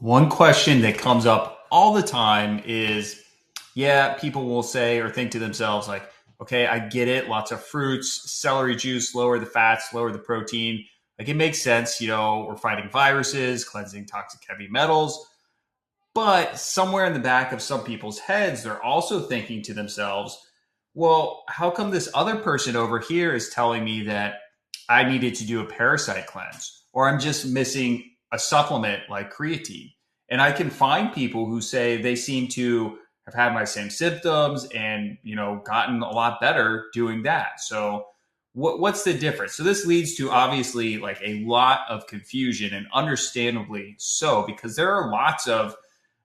One question that comes up all the time is, yeah, people will say or think to themselves, like, okay, I get it. Lots of fruits, celery juice, lower the fats, lower the protein. Like, it makes sense. We're fighting viruses, cleansing toxic heavy metals. But somewhere in the back of some people's heads, they're also thinking to themselves, well, how come this other person over here is telling me that I needed to do a parasite cleanse, or I'm just missing a supplement like creatine? And I can find people who say they seem to have had my same symptoms and, gotten a lot better doing that. So what's the difference? So this leads to obviously like a lot of confusion, and understandably so, because there are lots of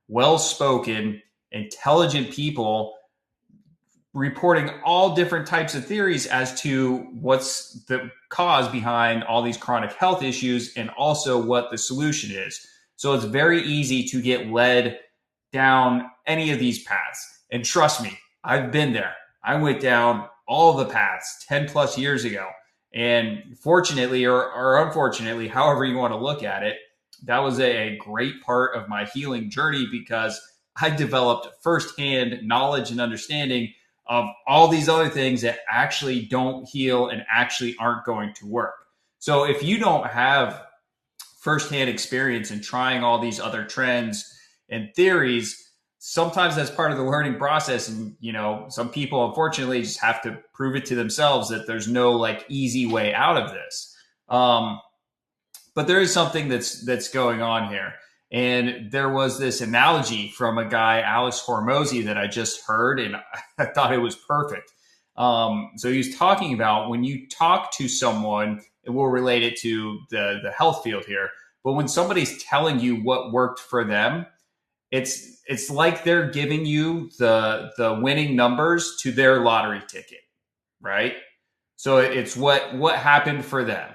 well spoken, intelligent people reporting all different types of theories as to what's the cause behind all these chronic health issues and also what the solution is. So it's very easy to get led down any of these paths. And trust me, I've been there. I went down all the paths 10 plus years ago. And fortunately, or unfortunately, however you want to look at it, that was a great part of my healing journey because I developed firsthand knowledge and understanding of all these other things that actually don't heal and actually aren't going to work. So if you don't have firsthand experience in trying all these other trends and theories, sometimes that's part of the learning process. And, some people unfortunately just have to prove it to themselves that there's no like easy way out of this. But there is something that's going on here. And there was this analogy from a guy, Alex Hormozy, that I just heard, and I thought it was perfect. So he was talking about when you talk to someone, and we'll relate it to the health field here, but when somebody's telling you what worked for them, it's like they're giving you the winning numbers to their lottery ticket, right? So it's what happened for them.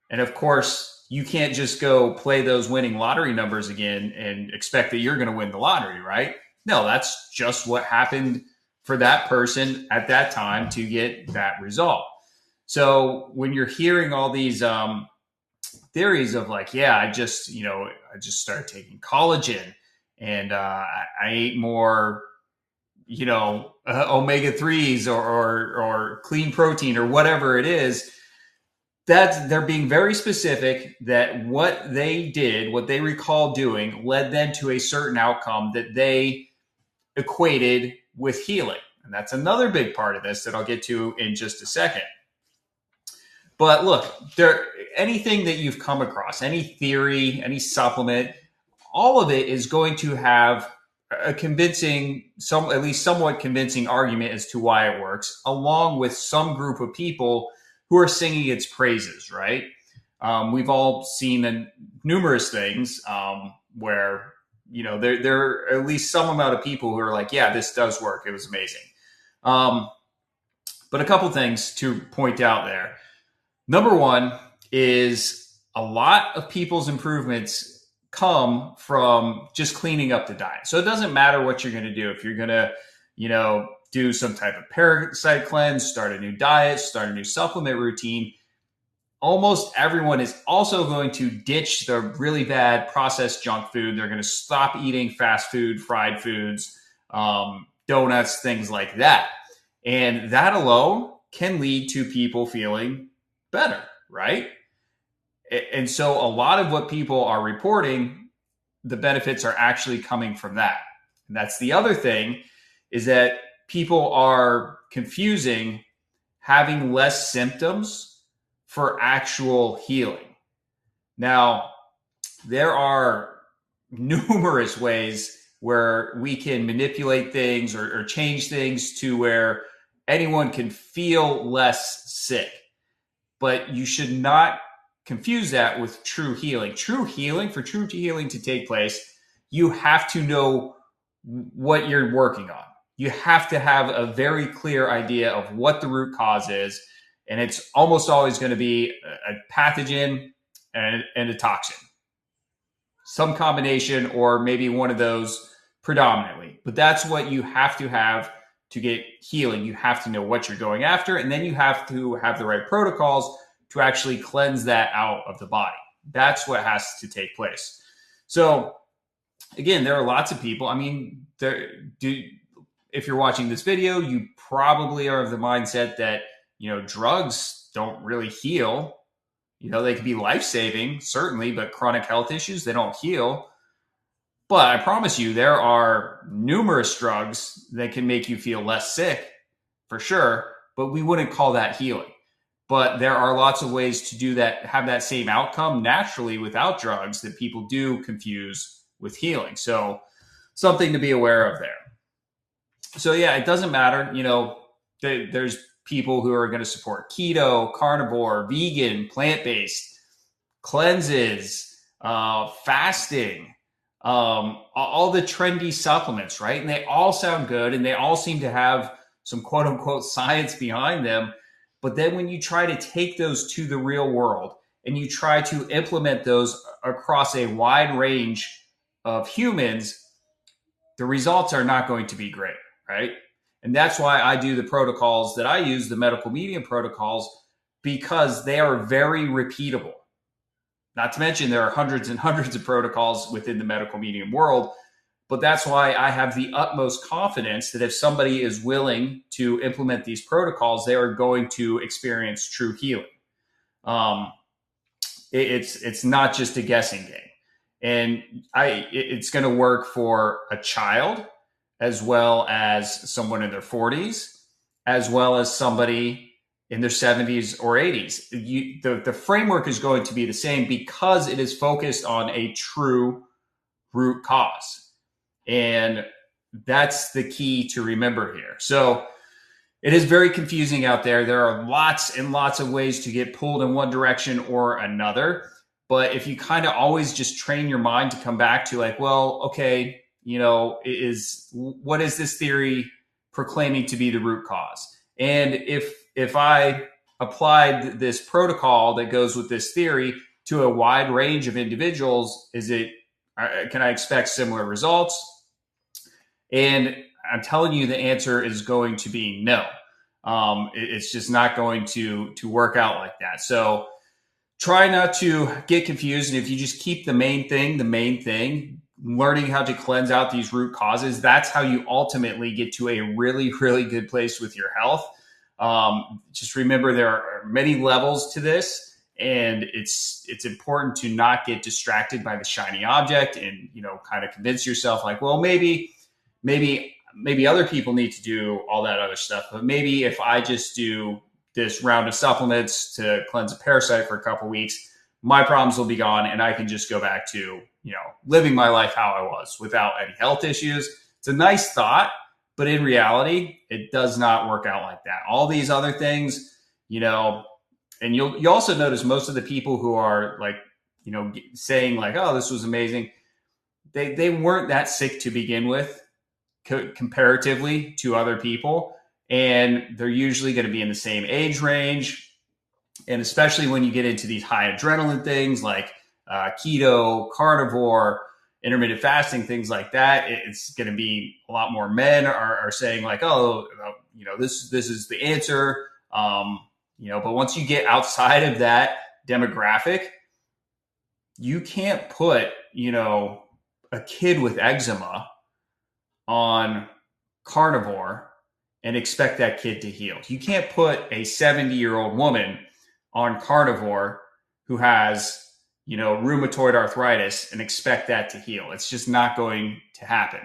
And of course, you can't just go play those winning lottery numbers again and expect that you're going to win the lottery, right? No, that's just what happened for that person at that time to get that result. So when you're hearing all these theories of like, yeah, I just started taking collagen and I ate more, omega 3s or clean protein or whatever it is, that they're being very specific that what they did, what they recall doing, led them to a certain outcome that they equated with healing. And that's another big part of this that I'll get to in just a second. But look, anything that you've come across, any theory, any supplement, all of it is going to have a convincing, at least somewhat convincing argument as to why it works, along with some group of people who are singing its praises, right? We've all seen numerous things where, there are at least some amount of people who are like, yeah, this does work. It was amazing. But a couple things to point out there. Number one is a lot of people's improvements come from just cleaning up the diet. So it doesn't matter what you're going to do. If you're going to, do some type of parasite cleanse, start a new diet, start a new supplement routine, almost everyone is also going to ditch the really bad processed junk food. They're going to stop eating fast food, fried foods, donuts, things like that. And that alone can lead to people feeling better, right? And so a lot of what people are reporting, the benefits are actually coming from that. And that's the other thing, is that people are confusing having less symptoms for actual healing. Now, there are numerous ways where we can manipulate things or change things to where anyone can feel less sick. But you should not confuse that with true healing. For true healing to take place, you have to know what you're working on. You have to have a very clear idea of what the root cause is. And it's almost always going to be a pathogen and a toxin. Some combination, or maybe one of those predominantly. But that's what you have to get healing. You have to know what you're going after, and then you have to have the right protocols to actually cleanse that out of the body. That's what has to take place. So again, there are lots of people. I mean, if you're watching this video, you probably are of the mindset that, drugs don't really heal. They can be life-saving, certainly, but chronic health issues, they don't heal. But I promise you, there are numerous drugs that can make you feel less sick, for sure, but we wouldn't call that healing. But there are lots of ways to do that, have that same outcome naturally without drugs that people do confuse with healing. So something to be aware of there. So yeah, it doesn't matter. There's people who are going to support keto, carnivore, vegan, plant-based, cleanses, fasting, all the trendy supplements, right? And they all sound good and they all seem to have some quote unquote science behind them. But then when you try to take those to the real world and you try to implement those across a wide range of humans, the results are not going to be great, right? And that's why I do the protocols that I use, the medical medium protocols, because they are very repeatable. Not to mention there are hundreds and hundreds of protocols within the medical medium world, but that's why I have the utmost confidence that if somebody is willing to implement these protocols, they are going to experience true healing. It's not just a guessing game. And it's going to work for a child as well as someone in their 40s, as well as somebody in their 70s or 80s. The framework is going to be the same because it is focused on a true root cause. And that's the key to remember here. So it is very confusing out there. There are lots and lots of ways to get pulled in one direction or another. But if you kind of always just train your mind to come back to like, well, okay, what is this theory proclaiming to be the root cause? And if I applied this protocol that goes with this theory to a wide range of individuals, can I expect similar results? And I'm telling you, the answer is going to be no. It's just not going to work out like that. So try not to get confused. And if you just keep the main thing, learning how to cleanse out these root causes, that's how you ultimately get to a really, really good place with your health. Just remember there are many levels to this. And it's important to not get distracted by the shiny object and, kind of convince yourself like, well, maybe other people need to do all that other stuff. But maybe if I just do this round of supplements to cleanse a parasite for a couple of weeks, my problems will be gone and I can just go back to, living my life how I was without any health issues. It's a nice thought, but in reality, it does not work out like that. All these other things, and you also notice most of the people who are like, saying like, oh, this was amazing. They weren't that sick to begin with comparatively to other people. And they're usually going to be in the same age range. And especially when you get into these high adrenaline things like keto, carnivore, intermittent fasting, things like that, it's going to be a lot more men are saying like, oh, this is the answer. But once you get outside of that demographic, you can't put, a kid with eczema on carnivore and expect that kid to heal. You can't put a 70-year-old woman on carnivore who has, rheumatoid arthritis and expect that to heal. It's just not going to happen.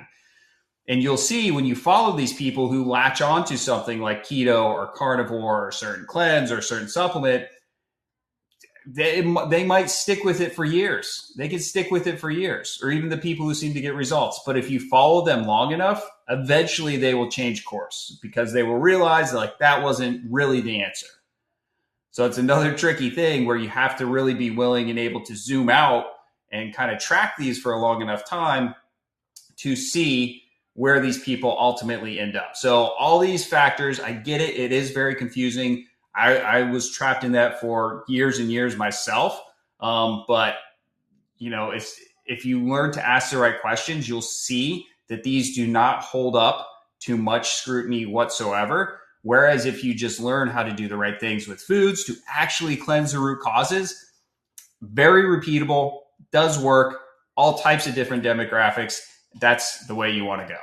And you'll see when you follow these people who latch onto something like keto or carnivore or certain cleanse or certain supplement, they might stick with it for years. They can stick with it for years, or even the people who seem to get results. But if you follow them long enough, eventually they will change course because they will realize like that wasn't really the answer. So it's another tricky thing where you have to really be willing and able to zoom out and kind of track these for a long enough time to see where these people ultimately end up. So all these factors, I get it. It is very confusing. I was trapped in that for years and years myself. But if you learn to ask the right questions, you'll see that these do not hold up to much scrutiny whatsoever. Whereas if you just learn how to do the right things with foods to actually cleanse the root causes, very repeatable, does work, all types of different demographics. That's the way you want to go.